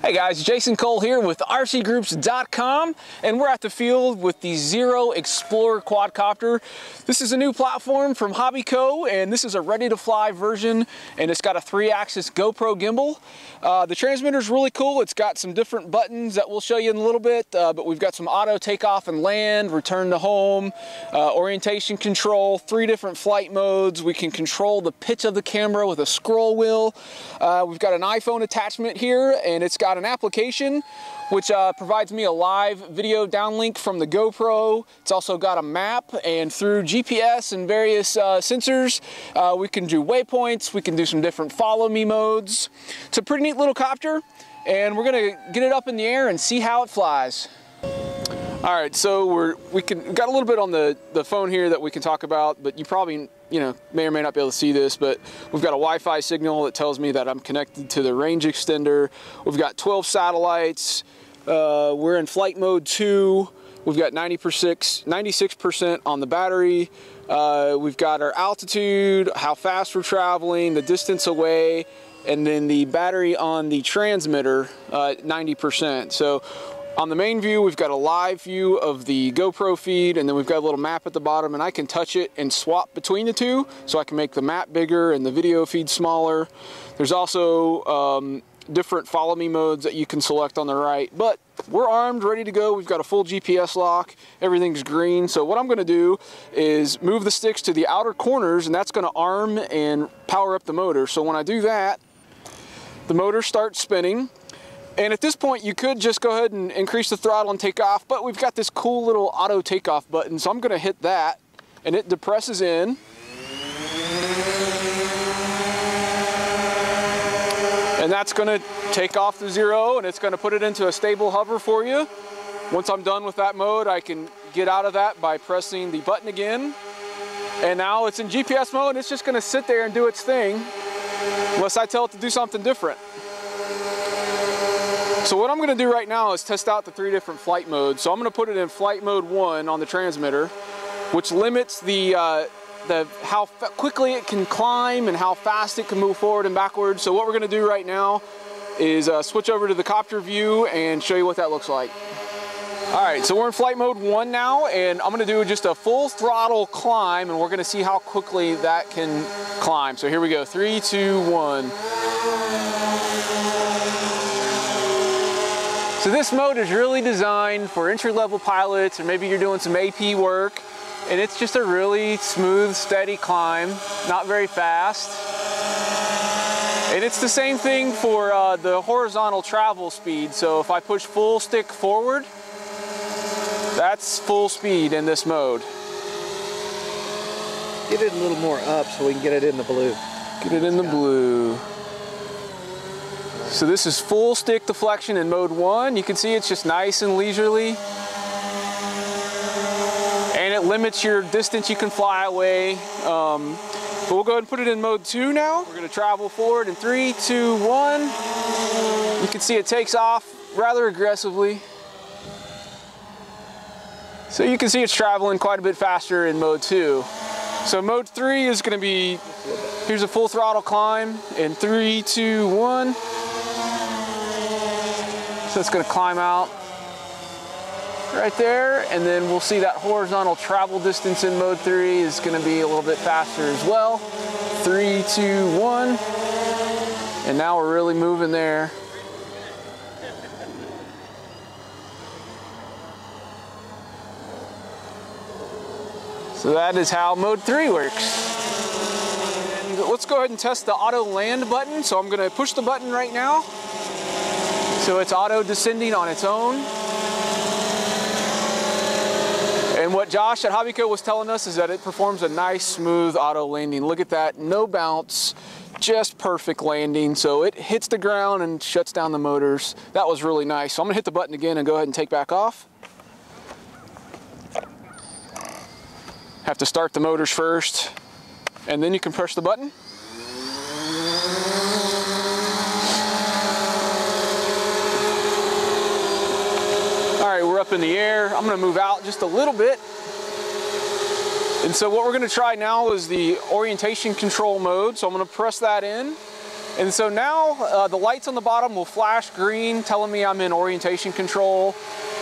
Hey guys, Jason Cole here with RCGroups.com, and we're at the field with the Xiro Explorer quadcopter. This is a new platform from Hobbyco, and this is a ready-to-fly version, and it's got a 3-axis GoPro gimbal. The transmitter is really cool. It's got some different buttons that we'll show you in a little bit, but we've got some auto takeoff and land, return to home, orientation control, 3 different flight modes. We can control the pitch of the camera with a scroll wheel. We've got an iPhone attachment here, and it's got an application which provides me a live video downlink from the GoPro. It's also got a map, and through GPS and various sensors we can do waypoints, we can do some different follow me modes. It's a pretty neat little copter, and we're gonna get it up in the air and see how it flies. All right, so we got a little bit on the phone here that we can talk about, but you probably may or may not be able to see this, but we've got a Wi-Fi signal that tells me that I'm connected to the range extender. We've got 12 satellites. We're in flight mode 2. We've got 96% on the battery. We've got our altitude, how fast we're traveling, the distance away, and then the battery on the transmitter, 90%. So on the main view, we've got a live view of the GoPro feed, and then we've got a little map at the bottom, and I can touch it and swap between the two, so I can make the map bigger and the video feed smaller. There's also different follow me modes that you can select on the right, but we're armed, ready to go. We've got a full GPS lock, everything's green. So what I'm gonna do is move the sticks to the outer corners, and that's gonna arm and power up the motor. So when I do that, the motor starts spinning. And at this point, you could just go ahead and increase the throttle and take off, but we've got this cool little auto takeoff button, so I'm gonna hit that, and it depresses in. And that's gonna take off the Xiro, and it's gonna put it into a stable hover for you. Once I'm done with that mode, I can get out of that by pressing the button again. And now it's in GPS mode, and it's just gonna sit there and do its thing, unless I tell it to do something different. So what I'm going to do right now is test out the 3 different flight modes. So I'm going to put it in flight mode 1 on the transmitter, which limits how quickly it can climb and how fast it can move forward and backwards. So what we're going to do right now is switch over to the copter view and show you what that looks like. All right, so we're in flight mode 1 now, and I'm going to do just a full throttle climb, and we're going to see how quickly that can climb. So here we go, 3, 2, 1. So this mode is really designed for entry-level pilots, or maybe you're doing some AP work, and it's just a really smooth, steady climb, not very fast. And it's the same thing for the horizontal travel speed. So if I push full stick forward, that's full speed in this mode. Get it a little more up so we can get it in the blue. Get it in the blue. So this is full stick deflection in mode 1. You can see it's just nice and leisurely. And it limits your distance you can fly away. But we'll go ahead and put it in mode 2 now. We're gonna travel forward in 3, 2, 1. You can see it takes off rather aggressively. So you can see it's traveling quite a bit faster in mode 2. So mode 3 is gonna be, here's a full throttle climb in 3, 2, 1. So it's going to climb out right there, and then we'll see that horizontal travel distance in mode 3 is going to be a little bit faster as well. 3, 2, 1. And now we're really moving there. So that is how mode 3 works. And let's go ahead and test the auto land button. So I'm going to push the button right now. So it's auto descending on its own. And what Josh at Hobbyco was telling us is that it performs a nice, smooth auto landing. Look at that, no bounce, just perfect landing. So it hits the ground and shuts down the motors. That was really nice. So I'm gonna hit the button again and go ahead and take back off. Have to start the motors first, and then you can push the button. All right, we're up in the air. I'm gonna move out just a little bit. And so what we're gonna try now is the orientation control mode. So I'm gonna press that in. And so now the lights on the bottom will flash green, telling me I'm in orientation control.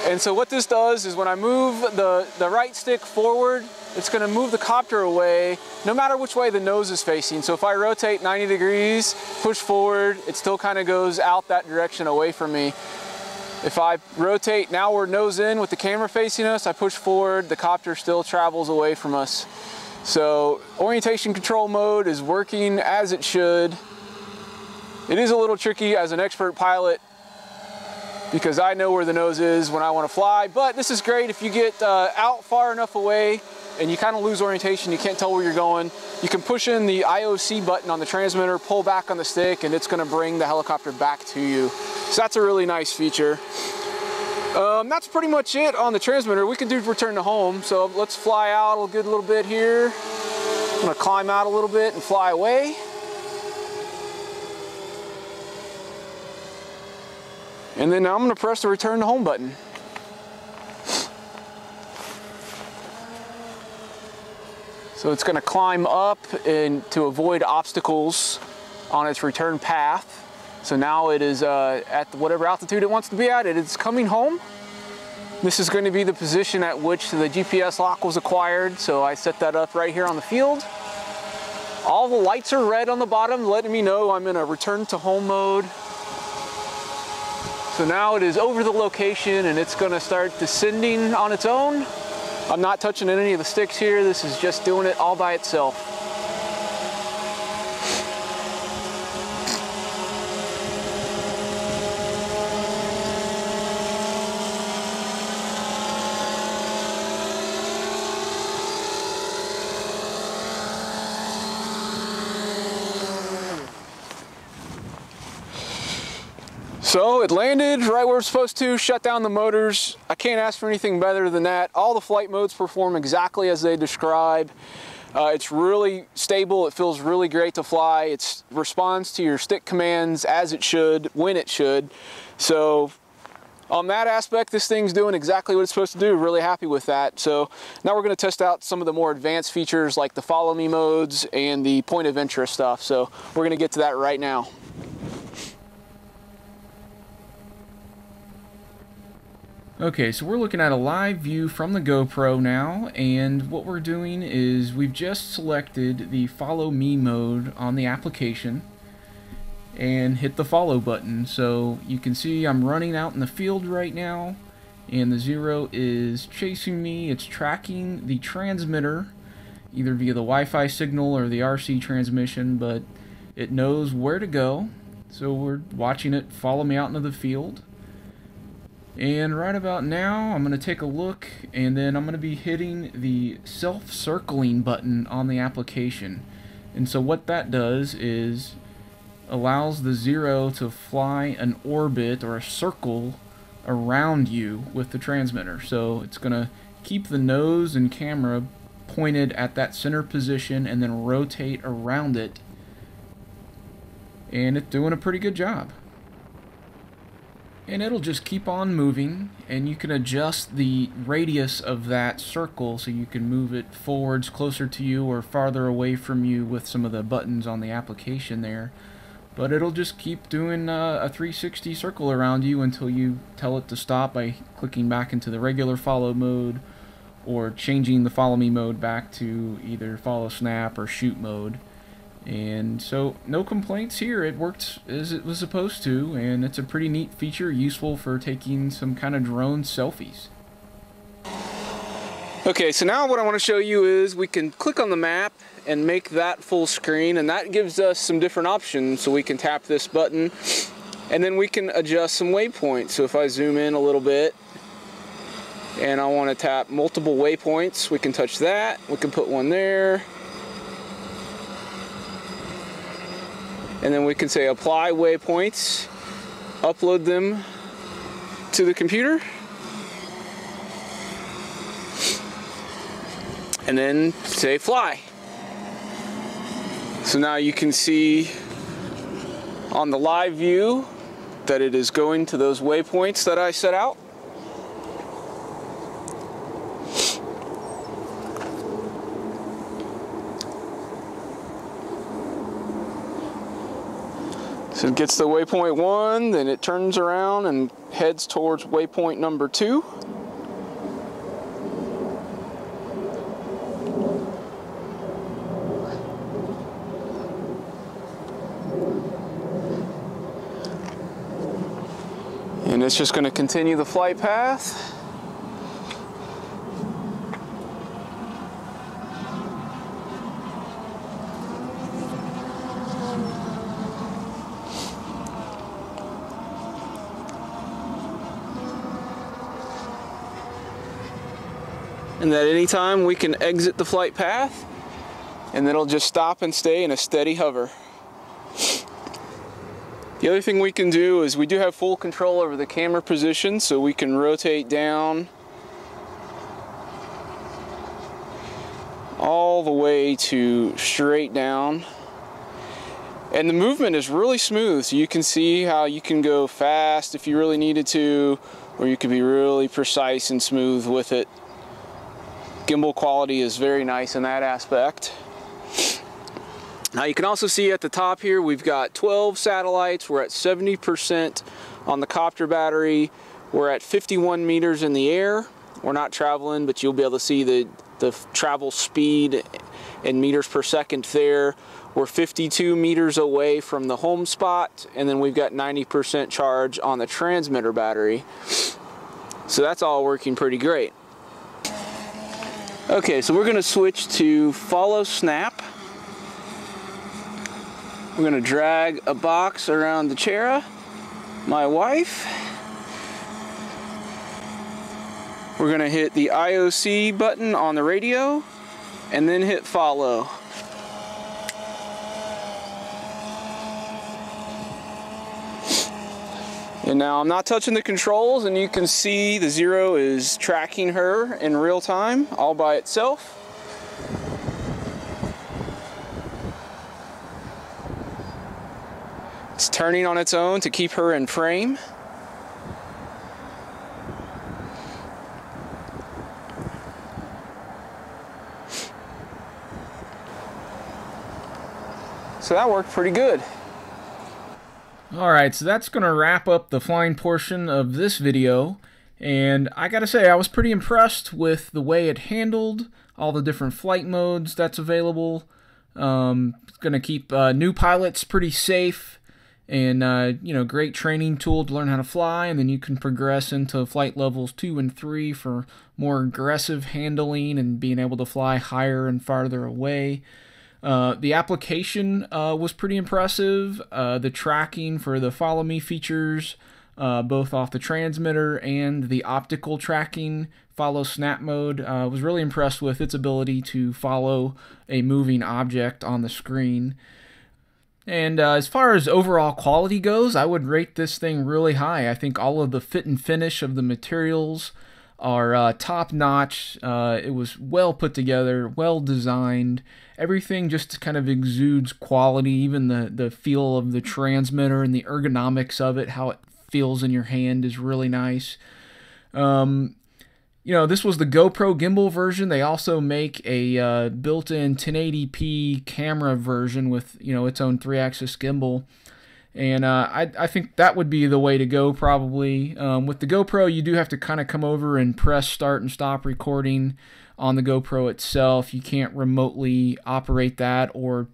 And so what this does is when I move the right stick forward, it's going to move the copter away no matter which way the nose is facing. So if I rotate 90 degrees, push forward, it still kind of goes out that direction away from me. If I rotate now we're nose in with the camera facing us, I push forward, the copter still travels away from us. So orientation control mode is working as it should. It is a little tricky as an expert pilot because I know where the nose is when I want to fly, but this is great if you get out far enough away and you kind of lose orientation, you can't tell where you're going. You can push in the IOC button on the transmitter, pull back on the stick, and it's going to bring the helicopter back to you. So that's a really nice feature. That's pretty much it on the transmitter. We can do return to home, so let's fly out a good little bit here. I'm going to climb out a little bit and fly away. And then now I'm going to press the return to home button. So it's going to climb up and to avoid obstacles on its return path. So now it is at whatever altitude it wants to be at. It is coming home. This is going to be the position at which the GPS lock was acquired. So I set that up right here on the field. All the lights are red on the bottom, letting me know I'm in a return to home mode. So now it is over the location and it's going to start descending on its own. I'm not touching any of the sticks here. This is just doing it all by itself. So it landed right where it's supposed to, shut down the motors. I can't ask for anything better than that. All the flight modes perform exactly as they describe. It's really stable. It feels really great to fly. It responds to your stick commands as it should, when it should. So on that aspect, this thing's doing exactly what it's supposed to do. Really happy with that. So now we're going to test out some of the more advanced features like the follow me modes and the point of interest stuff. So we're going to get to that right now. Okay, so we're looking at a live view from the GoPro now, and what we're doing is we've just selected the follow me mode on the application and hit the follow button. So you can see I'm running out in the field right now and the Xiro is chasing me. It's tracking the transmitter either via the Wi-Fi signal or the RC transmission, but it knows where to go. So we're watching it follow me out into the field. And right about now, I'm going to take a look, and then I'm going to be hitting the self-circling button on the application. And so what that does is allows the Xiro to fly an orbit or a circle around you with the transmitter. So it's going to keep the nose and camera pointed at that center position and then rotate around it. And it's doing a pretty good job. And it'll just keep on moving, and you can adjust the radius of that circle so you can move it forwards closer to you or farther away from you with some of the buttons on the application there. But it'll just keep doing a 360 circle around you until you tell it to stop by clicking back into the regular follow mode or changing the follow me mode back to either follow snap or shoot mode. And so no complaints here. It worked as it was supposed to, and it's a pretty neat feature, useful for taking some kind of drone selfies. Okay, so now what I want to show you is we can click on the map and make that full screen, and that gives us some different options. So we can tap this button and then we can adjust some waypoints. So if I zoom in a little bit and I want to tap multiple waypoints, we can touch that. We can put one there. And then we can say apply waypoints, upload them to the computer, and then say fly. So now you can see on the live view that it is going to those waypoints that I set out. So it gets to waypoint 1, then it turns around and heads towards waypoint number 2. And it's just going to continue the flight path. And at any time we can exit the flight path, and then it'll just stop and stay in a steady hover. The other thing we can do is we do have full control over the camera position, so we can rotate down all the way to straight down. And the movement is really smooth, so you can see how you can go fast if you really needed to, or you could be really precise and smooth with it. Gimbal quality is very nice in that aspect. Now you can also see at the top here we've got 12 satellites. We're at 70% on the copter battery. We're at 51 meters in the air. We're not traveling, but you'll be able to see the travel speed in meters per second there. We're 52 meters away from the home spot, and then we've got 90% charge on the transmitter battery. So that's all working pretty great. Okay, so we're going to switch to follow snap. We're going to drag a box around the chair, my wife. We're going to hit the IOC button on the radio and then hit follow. And now I'm not touching the controls, and you can see the Xiro is tracking her in real time, all by itself. It's turning on its own to keep her in frame. So that worked pretty good. Alright, so that's going to wrap up the flying portion of this video, and I gotta say I was pretty impressed with the way it handled all the different flight modes that's available. It's going to keep new pilots pretty safe, and you know, great training tool to learn how to fly, and then you can progress into flight levels 2 and 3 for more aggressive handling and being able to fly higher and farther away. The application was pretty impressive. The tracking for the follow me features, both off the transmitter and the optical tracking follow snap mode, was really impressed with its ability to follow a moving object on the screen. And as far as overall quality goes, I would rate this thing really high. I think all of the fit and finish of the materials are top notch. It was well put together, well designed. Everything just kind of exudes quality. Even the feel of the transmitter and the ergonomics of it, how it feels in your hand, is really nice. You know, this was the GoPro gimbal version. They also make a built-in 1080p camera version with, you know, its own 3-axis gimbal. And I think that would be the way to go, probably. With the GoPro, you do have to kind of come over and press start and stop recording on the GoPro itself. You can't remotely operate that or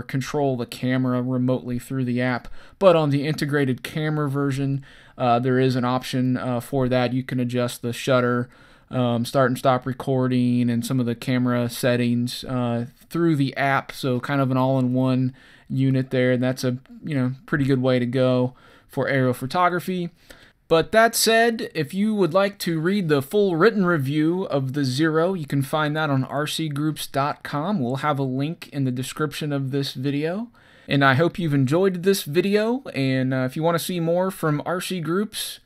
control the camera remotely through the app. But on the integrated camera version, there is an option for that. You can adjust the shutter, start and stop recording, and some of the camera settings through the app. So kind of an all-in-one unit there, and that's a, you know, pretty good way to go for aerial photography. But that said, if you would like to read the full written review of the Xiro, you can find that on RCGroups.com. We'll have a link in the description of this video. And I hope you've enjoyed this video, and if you want to see more from RC Groups,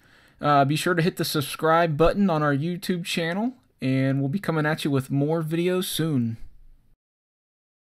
be sure to hit the subscribe button on our YouTube channel, and we'll be coming at you with more videos soon.